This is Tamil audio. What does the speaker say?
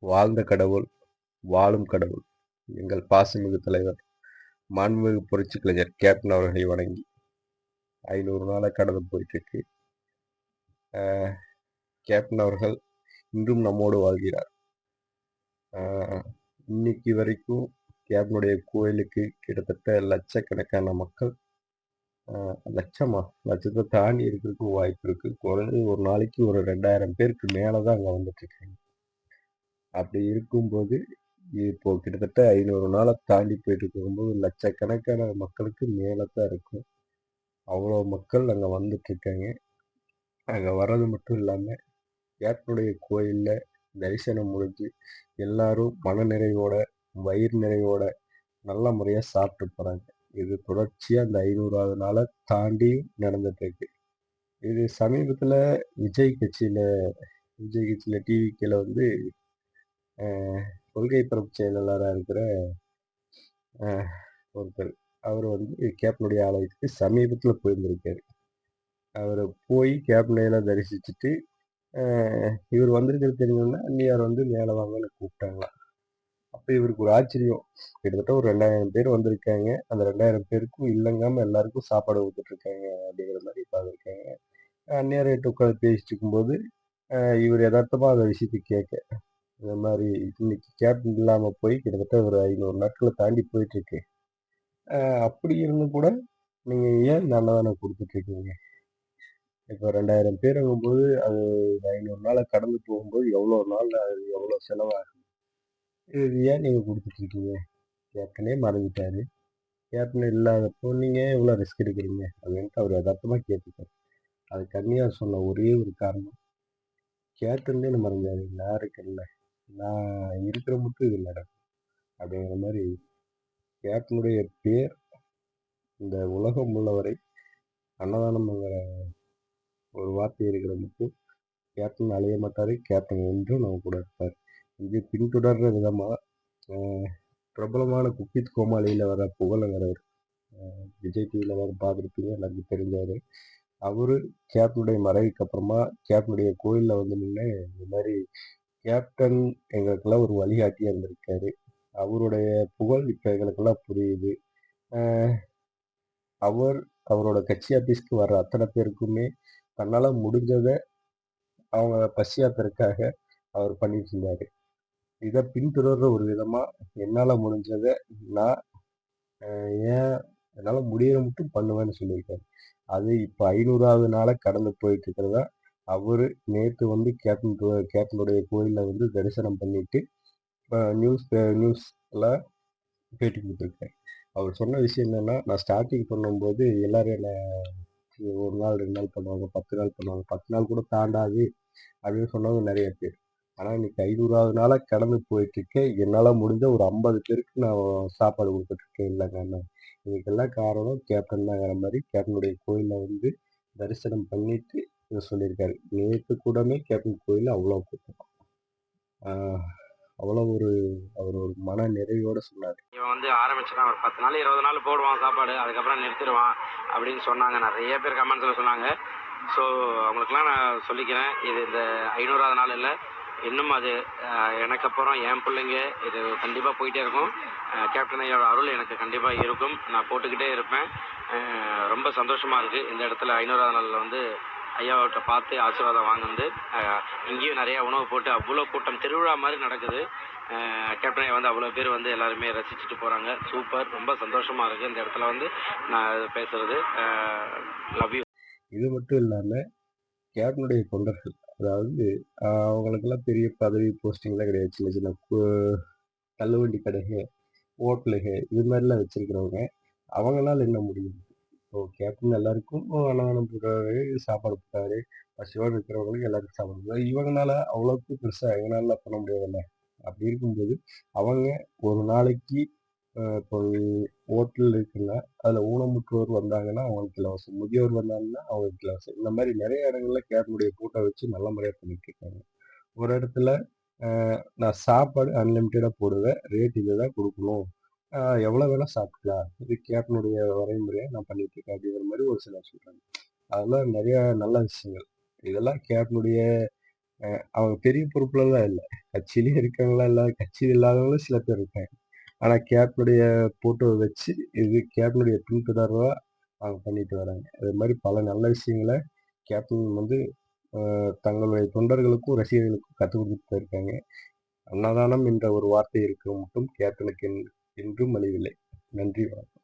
வாழ்ந்த கடவுள், வாழும் கடவுள், எங்கள் பாசமிகு தலைவர், மாண்புமிகு புரட்சிக் கலைஞர் கேப்டன் அவர்களை வணங்கி 500 நாளா கடந்து போயிட்டுருக்கு. கேப்டன் அவர்கள் இன்றும் நம்மோடு வாழ்கிறார். இன்னைக்கு வரைக்கும் கேப்டனுடைய கோயிலுக்கு கிட்டத்தட்ட லட்சக்கணக்கான மக்கள், லட்சத்தை தாண்டி இருக்கிறதுக்கு வாய்ப்பு இருக்கு. குறைஞ்சது ஒரு நாளைக்கு ஒரு 2000 பேருக்கு மேலதான் அங்க வந்துட்டு இருக்காங்க. அப்படி இருக்கும்போது இப்போ கிட்டத்தட்ட 500 நாளை தாண்டி போயிட்டு இருக்கும்போது லட்சக்கணக்கான மக்களுக்கு மேலதான் இருக்கும். அவ்வளோ மக்கள் அங்க வந்துட்டு இருக்காங்க. அங்க வர்றது மட்டும் இல்லாம கேப்டனுடைய கோயில்ல தரிசனம் முடிஞ்சு எல்லாரும் மன நிறைவோட, வயிறு நிறைவோட நல்ல முறையா சாப்பிட்டு போறாங்க. இது தொடர்ச்சியா அந்த 500வது நாளை தாண்டி நடந்துட்டு இருக்கு. இது சமீபத்துல விஜய் கட்சியில டிவிக்கில வந்து கொள்கை பரப்பு செயலாளராக இருக்கிற ஒருத்தர், அவர் வந்து கேப்டனுடைய ஆலயத்துக்கு சமீபத்தில் போயிருந்திருக்காரு. அவர் போய் கேப்டனையெல்லாம் தரிசிச்சுட்டு இவர் வந்திருக்கிறது தெரிஞ்சோன்னா அந்நியார் வந்து மேலே வாங்கன்னு கூப்பிட்டாங்களாம். அப்போ இவருக்கு ஒரு ஆச்சரியம். கிட்டத்தட்ட ஒரு 2000 பேர் வந்திருக்காங்க. அந்த 2000 பேருக்கும் இல்லைங்காம எல்லாருக்கும் சாப்பாடு கொடுத்துட்டு இருக்காங்க அப்படிங்கிற மாதிரி பார்த்துருக்காங்க. அந்நியார் கிட்ட உட்காந்து பேசிட்டு இருக்கும்போது இவர் யதார்த்தமா அந்த விஷயத்தை கேட்க, இந்த மாதிரி இன்னைக்கு கேப்டன் இல்லாம போய் கிட்டத்தட்ட ஒரு 500 நாட்களை தாண்டி போயிட்டு இருக்கு. அப்படி இருந்தும் கூட நீங்க ஏன் இந்த அன்னதானம் கொடுத்துட்டு இருக்கீங்க? இப்போ 2000 பேருங்கும்போது அது 500 நாளை கடந்து போகும்போது எவ்வளோ நாள் எவ்வளோ செலவாகும்? இது ஏன் நீங்க கொடுத்துட்டு இருக்கீங்க? கேப்டனே மறந்துட்டாரு. கேப்டன் இல்லாதப்போ நீங்க எவ்வளோ ரிஸ்க் எடுக்கிறீங்க அப்படின்ட்டு அவர் யதார்த்தமா கேட்டுட்டாரு. அது கன்னியார் சொன்ன ஒரே ஒரு காரணம், கேப்டன் என்ன மறந்தாரு, நான் இருக்கேன்ல, நான் இருக்கிற மட்டும் இது நடக்கும் அப்படிங்கிற மாதிரி. கேப்டனுடைய பேர் இந்த உலகம் உள்ளவரை அன்னதானம்ங்கிற ஒரு வார்த்தை இருக்கிற மட்டும் கேப்டன் அழிய மாட்டாரு. கேப்டன் என்றும் நம்ம கூட இருப்பார். இது பின்தொடர்ற விதமா பிரபலமான குக்வித் கோமாளியில வர புகழங்கிறவர், விஜய் டிவியில் எல்லாரும் பார்த்துருப்பீங்க, எல்லாருக்கும் தெரிஞ்சவர். அவரு கேப்டனுடைய மறைவுக்கு அப்புறமா கேப்டனுடைய கோயிலில் வந்து நின்று இந்த மாதிரி கேப்டன் எங்களுக்கெல்லாம் ஒரு வழிகாட்டியா இருந்திருக்காரு, அவருடைய புகழ் இப்போ எங்களுக்கெல்லாம் புரியுது, அவரோட கட்சி ஆபீஸ்க்கு வர்ற அத்தனை பேருக்குமே தன்னால முடிஞ்சதை அவங்க பசியாத்திற்காக அவர் பண்ணிட்டு இருந்தாரு. இதை பின்தொடர்ற ஒரு விதமா என்னால முடிஞ்சதை நான் என்னால முடியற மட்டும் பண்ணுவேன்னு சொல்லியிருக்காரு. அது இப்போ 500வது நாளை கடந்து போயிட்டு இருக்கிறதா அவரு நேற்று வந்து கேப்டனுடைய கோயிலில் வந்து தரிசனம் பண்ணிட்டு நியூஸ்ல பேட்டி கொடுத்துருக்காரு. அவர் சொன்ன விஷயம் என்னன்னா, நான் ஸ்டார்டிங் பண்ணும்போது எல்லாரும் என்ன ஒரு நாள் 2 நாள் பண்ணுவாங்க, 10 நாள் பண்ணுவாங்க, 10 நாள் கூட தாண்டாது அப்படின்னு சொன்னவங்க நிறைய பேர். ஆனால் இன்னைக்கு 500வது நாளா கடந்து போயிட்டு இருக்கேன். என்னால் முடிஞ்ச ஒரு 50 பேருக்கு நான் சாப்பாடு கொடுத்துட்டு இருக்கேன் இல்லைங்க. இதுக்கெல்லாம் காரணம் கேப்டன் தாங்கிற மாதிரி கேப்டனுடைய கோயிலில் வந்து தரிசனம் பண்ணிட்டு இதை சொல்லியிருக்காரு. நேற்று கூடமே கேப்டன் கோயில் அவ்வளோ கூட்டம். அவ்வளோ அவர் ஒரு மன நிறைவோட சொன்னார். இவன் வந்து ஆரம்பிச்சுட்டான், ஒரு 10 நாள் 20 நாள் போடுவான் சாப்பாடு, அதுக்கப்புறம் நிறுத்திடுவான் அப்படின்னு சொன்னாங்க. நிறைய பேர் கமெண்ட்ஸில் சொன்னாங்க. ஸோ அவங்களுக்குலாம் நான் சொல்லிக்கிறேன், இது இந்த 500வது நாள் இல்லை, இன்னும் அது எனக்கு அப்புறம் என் பிள்ளைங்க இது கண்டிப்பாக போயிட்டே இருக்கும். கேப்டன் ஐயாவோட அருள் எனக்கு கண்டிப்பாக இருக்கும், நான் போட்டுக்கிட்டே இருப்பேன். ரொம்ப சந்தோஷமாக இருக்குது இந்த இடத்துல 500வது நாளில் வந்து ஐயாவிட்ட பார்த்து ஆசீர்வாதம் வாங்குது. இங்கேயும் நிறையா உணவு போட்டு அவ்வளோ கூட்டம் திருவிழா மாதிரி நடக்குது. கேப்டன் ஐயா வந்து அவ்வளோ பேர் வந்து எல்லாருமே ரசிச்சுட்டு போகிறாங்க. சூப்பர், ரொம்ப சந்தோஷமாக இருக்குது இந்த இடத்துல வந்து நான் பேசுகிறது. Love you. இது மட்டும் இல்லாமல் கேப்டனுடைய தொண்டர்கள், அதாவது அவங்களுக்கெல்லாம் பெரிய பதவி போஸ்டிங்லாம் கிடையாது. சின்ன சின்ன தள்ளுவண்டி கடைகள், ஹோட்டலுகள் இது மாதிரிலாம் வச்சிருக்கிறவங்க, அவங்களால என்ன முடியும்? இப்போ கேப்டன் எல்லாருக்கும் அன்னதானம் போடுறாரு, சாப்பாடு போட்டாரு, பசியோடு இருக்கிறவங்களுக்கு எல்லாருக்கும் சாப்பாடு போடுறாரு. இவங்களால அவ்வளோக்கு பெருசாக எங்களால பண்ண முடியாதுல்ல. அப்படி இருக்கும்போது அவங்க ஒரு நாளைக்கு இப்போ ஹோட்டல் இருக்குன்னா அதில் ஊனமுற்றோர் வந்தாங்கன்னா அவங்களுக்கு இலவசம், முதியோர் வந்தாங்கன்னா அவங்களுக்கு இலவசம். இந்த மாதிரி நிறைய இடங்கள்ல கேப்டனுடைய கூட்டம் வச்சு நல்ல முறையாக பண்ணிட்டு இருக்காங்க. ஒரு இடத்துல நான் சாப்பாடு அன்லிமிட்டடாக போடுவேன், ரேட் இதை தான் கொடுக்கணும், எவ்வளோ வேணால் சாப்பிட்டுக்கலாம், இது கேப்டனுடைய வரைமுறையை நான் பண்ணிட்டு இருக்கேன் அப்படிங்கிற மாதிரி ஒரு சிலர் சொல்கிறாங்க. அதெல்லாம் நிறைய நல்ல விஷயங்கள். இதெல்லாம் கேப்டனுடைய அவங்க பெரிய பொறுப்புலலாம் இல்ல. கட்சியிலயும் இருக்கவங்கலாம் இல்ல, கட்சியில் இல்லாதவங்களும் சில பேர் இருக்காங்க. ஆனா கேப்டனுடைய ஃபோட்டோவ வச்சு, இது கேப்டனுடைய பின்தொடர்வா அவங்க பண்ணிட்டு வராங்க. அது மாரி பல நல்ல விஷயங்கள கேப்டன் வந்து தங்களுடைய தொண்டர்களுக்கும், ரசிகர்களுக்கும் கத்துக் குடுத்துட்டு தான் இருக்காங்க. அன்னதானம் என்ற ஒரு வார்த்தை இருக்க மட்டும் கேப்டனுக்கு என்றும் அழிவில்லை. நன்றி, வணக்கம்.